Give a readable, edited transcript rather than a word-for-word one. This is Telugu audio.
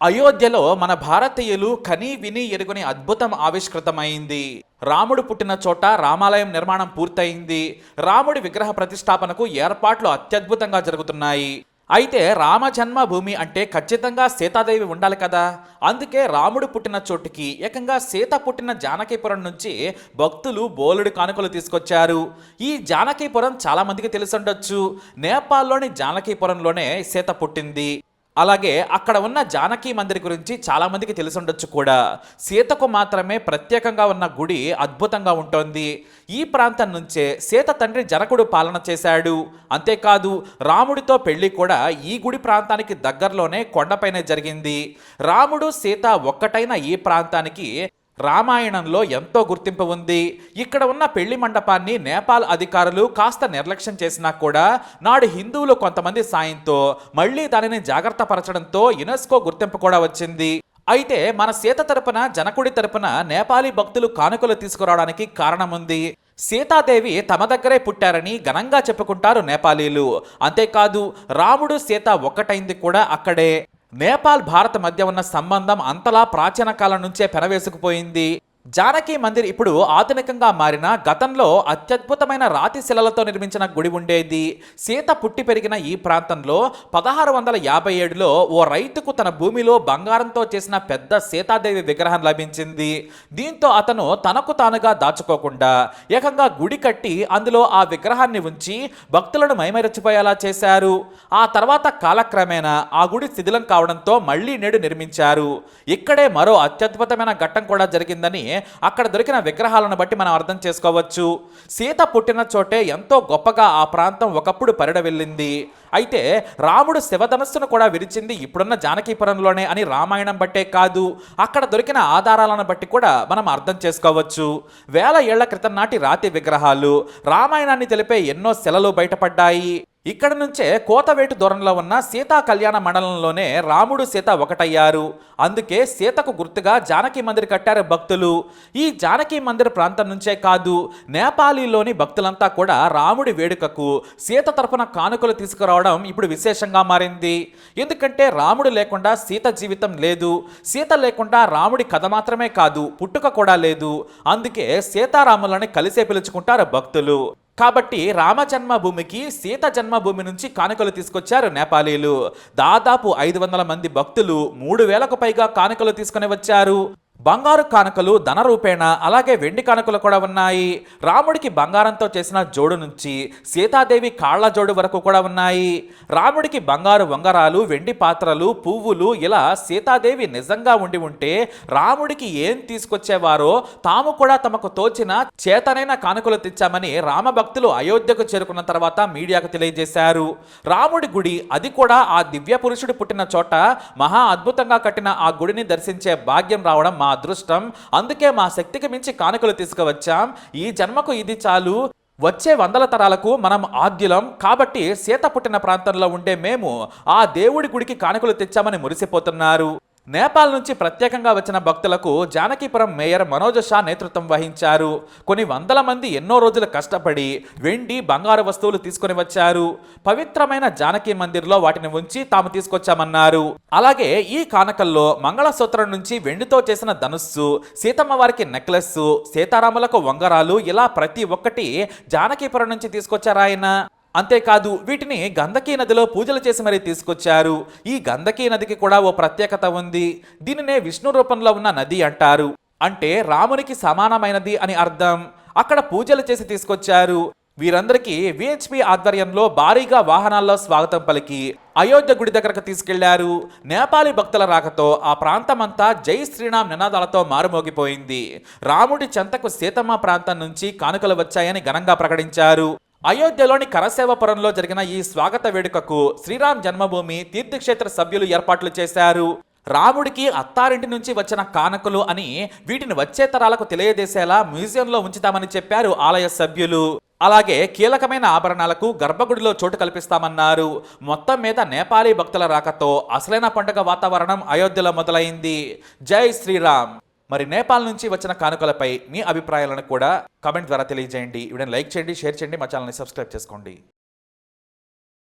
అయోధ్యలో మన భారతీయులు కనీ విని ఎరుగని అద్భుతం ఆవిష్కృతమైంది. రాముడు పుట్టిన చోట రామాలయం నిర్మాణం పూర్తయింది. రాముడి విగ్రహ ప్రతిష్టాపనకు ఏర్పాట్లు అత్యద్భుతంగా జరుగుతున్నాయి. అయితే రామ జన్మభూమి అంటే ఖచ్చితంగా సీతాదేవి ఉండాలి కదా. అందుకే రాముడు పుట్టిన చోటుకి ఏకంగా సీత పుట్టిన జానకీపురం నుంచి భక్తులు బోలెడు కానుకలు తీసుకొచ్చారు. ఈ జానకీపురం చాలా మందికి తెలిసుండొచ్చు. నేపాల్లోని జానకీపురంలోనే సీత పుట్టింది. అలాగే అక్కడ ఉన్న జానకి మందిర్ గురించి చాలా మందికి తెలిసుండొచ్చు కూడా. సీతకు మాత్రమే ప్రత్యేకంగా ఉన్న గుడి అద్భుతంగా ఉంటుంది. ఈ ప్రాంతం నుంచే సీత తండ్రి జనకుడు పాలన చేశాడు. అంతేకాదు రాముడితో పెళ్లి కూడా ఈ గుడి ప్రాంతానికి దగ్గరలోనే కొండపైనే జరిగింది. రాముడు సీత ఒక్కటైన ఈ ప్రాంతానికి రామాయణంలో ఎంతో గుర్తింపు ఉంది. ఇక్కడ ఉన్న పెళ్లి మండపాన్ని నేపాల్ అధికారులు కాస్త నిర్లక్ష్యం చేసినా కూడా నాడు హిందువులు కొంతమంది సాయంతో మళ్లీ దానిని జాగ్రత్త పరచడంతో యునెస్కో గుర్తింపు కూడా వచ్చింది. అయితే మన సీత తరపున జనకుడి తరపున నేపాలీ భక్తులు కానుకలు తీసుకురావడానికి కారణముంది. సీతాదేవి తమ దగ్గరే పుట్టారని ఘనంగా చెప్పుకుంటారు నేపాలీలు. అంతేకాదు రాముడు సీత ఒక్కటైంది కూడా అక్కడే. నేపాల్ భారత్ మధ్య ఉన్న సంబంధం అంతలా ప్రాచీన కాలం నుంచే పెనవేసుకుపోయింది. జానకి మందిర్ ఇప్పుడు ఆధునికంగా మారిన గతంలో అత్యద్భుతమైన రాతి శిలలతో నిర్మించిన గుడి ఉండేది. సీత పుట్టి పెరిగిన ఈ ప్రాంతంలో 1657లో ఓ రైతుకు తన భూమిలో బంగారంతో చేసిన పెద్ద సీతాదేవి విగ్రహం లభించింది. దీంతో అతను తనకు తానుగా దాచుకోకుండా ఏకంగా గుడి కట్టి అందులో ఆ విగ్రహాన్ని ఉంచి భక్తులను మైమరిచిపోయేలా చేశారు. ఆ తర్వాత కాలక్రమేణా ఆ గుడి శిథిలం కావడంతో మళ్లీ నేడు నిర్మించారు. ఇక్కడే మరో అత్యద్భుతమైన ఘట్టం కూడా జరిగిందని అక్కడ దొరికిన విగ్రహాలను బట్టి మనం అర్థం చేసుకోవచ్చు. సీత పుట్టిన చోటే ఎంతో గొప్పగా ఆ ప్రాంతం ఒకప్పుడు పరిడవిల్లింది. అయితే రాముడు శివధనస్సును కూడా విరిచింది ఇప్పుడున్న జానకీపురంలోనే అని రామాయణం బట్టే కాదు, అక్కడ దొరికిన ఆధారాలను బట్టి కూడా మనం అర్థం చేసుకోవచ్చు. వేల ఏళ్ల క్రితం నాటి రాతి విగ్రహాలు, రామాయణాన్ని తెలిపే ఎన్నో శిలలు బయటపడ్డాయి. ఇక్కడ నుంచే కోతవేటు దూరంలో ఉన్న సీతా కళ్యాణ మండలంలోనే రాముడు సీత ఒకటయ్యారు. అందుకే సీతకు గుర్తుగా జానకి మందిర్ కట్టారు భక్తులు. ఈ జానకి మందిర్ ప్రాంతం నుంచే కాదు, నేపాలీలోని భక్తులంతా కూడా రాముడి వేడుకకు సీత తరపున కానుకలు తీసుకురావడం ఇప్పుడు విశేషంగా మారింది. ఎందుకంటే రాముడు లేకుండా సీత జీవితం లేదు, సీత లేకుండా రాముడి కథ మాత్రమే కాదు పుట్టుక కూడా లేదు. అందుకే సీతారాములని కలిసే పిలుచుకుంటారు భక్తులు. కాబట్టి రామ జన్మభూమికి సీత జన్మభూమి నుంచి కానుకలు తీసుకొచ్చారు నేపాలీలు. దాదాపు 500 మంది భక్తులు 3000కు పైగా కానుకలు తీసుకుని వచ్చారు. బంగారు కానుకలు ధన రూపేణ, అలాగే వెండి కానుకలు కూడా ఉన్నాయి. రాముడికి బంగారంతో చేసిన జోడు నుంచి సీతాదేవి కాళ్ల జోడు వరకు కూడా ఉన్నాయి. రాముడికి బంగారు ఉంగరాలు, వెండి పాత్రలు, పువ్వులు, ఇలా సీతాదేవి నిజంగా ఉండి ఉంటే రాముడికి ఏం తీసుకొచ్చేవారో తాము కూడా తమకు తోచిన చేతనైన కానుకలు తెచ్చామని రామభక్తులు అయోధ్యకు చేరుకున్న తర్వాత మీడియాకు తెలియజేశారు. రాముడి గుడి, అది కూడా ఆ దివ్య పురుషుడు పుట్టిన చోట మహా అద్భుతంగా కట్టిన ఆ గుడిని దర్శించే భాగ్యం రావడం మా అదృష్టం. అందుకే మా శక్తికి మించి కానుకలు తీసుకువచ్చాం. ఈ జన్మకు ఇది చాలు, వచ్చే 100 తరాలకు మనం ఆద్యులం. కాబట్టి సీత పుట్టిన ప్రాంతంలో ఉండే మేము ఆ దేవుడి గుడికి కానుకలు తెచ్చామని మురిసిపోతున్నారు. నేపాల్ నుంచి ప్రత్యేకంగా వచ్చిన భక్తులకు జానకీపురం మేయర్ మనోజ్ షా నేతృత్వం వహించారు. కొన్ని వందల మంది ఎన్నో రోజులు కష్టపడి వెండి, బంగారు వస్తువులు తీసుకుని వచ్చారు. పవిత్రమైన జానకి మందిర్లో వాటిని ఉంచి తాము తీసుకొచ్చామన్నారు. అలాగే ఈ కానుకల్లో మంగళసూత్రం నుంచి వెండితో చేసిన ధనుస్సు, సీతమ్మ వారికి నెక్లెస్, సీతారాములకు ఉంగరాలు, ఇలా ప్రతి ఒక్కటి జానకీపురం నుంచి తీసుకొచ్చారాయన. అంతేకాదు వీటిని గంధకీ నదిలో పూజలు చేసి మరీ తీసుకొచ్చారు. ఈ గంధకీ నదికి కూడా ఓ ప్రత్యేకత ఉంది. దీనినే విష్ణు రూపంలో ఉన్న నది అంటారు. అంటే రామునికి సమానమైనది అని అర్థం. అక్కడ పూజలు చేసి తీసుకొచ్చారు. వీరందరికీ విహెచ్పి ఆధ్వర్యంలో భారీగా వాహనాల్లో స్వాగతం పలికి అయోధ్య గుడి దగ్గరకు తీసుకెళ్లారు. నేపాలీ భక్తుల రాకతో ఆ ప్రాంతమంతా జై శ్రీరామ్ నినాదాలతో మారుమోగిపోయింది. రాముడి చెంతకు సీతమ్మ ప్రాంతం నుంచి కానుకలు వచ్చాయని ఘనంగా ప్రకటించారు. అయోధ్యలోని కరసేవపురంలో జరిగిన ఈ స్వాగత వేడుకకు శ్రీరామ్ జన్మభూమి తీర్థక్షేత్ర సభ్యులు ఏర్పాట్లు చేశారు. రాముడికి అత్తారింటి నుంచి వచ్చిన కానుకలు అని వీటిని వచ్చే తరాలకు తెలియజేసేలా మ్యూజియంలో ఉంచుతామని చెప్పారు ఆలయ సభ్యులు. అలాగే కీలకమైన ఆభరణాలకు గర్భగుడిలో చోటు కల్పిస్తామన్నారు. మొత్తం మీద నేపాలీ భక్తుల రాకతో అసలైన పండుగ వాతావరణం అయోధ్యలో మొదలైంది. జై శ్రీరామ్. మరి నేపాల్ నుంచి వచ్చిన కానుకలపై మీ అభిప్రాయాలను కూడా కామెంట్ ద్వారా తెలియజేయండి. వీడియోని లైక్ చేయండి, షేర్ చేయండి, మా ఛానల్ని సబ్స్క్రైబ్ చేసుకోండి.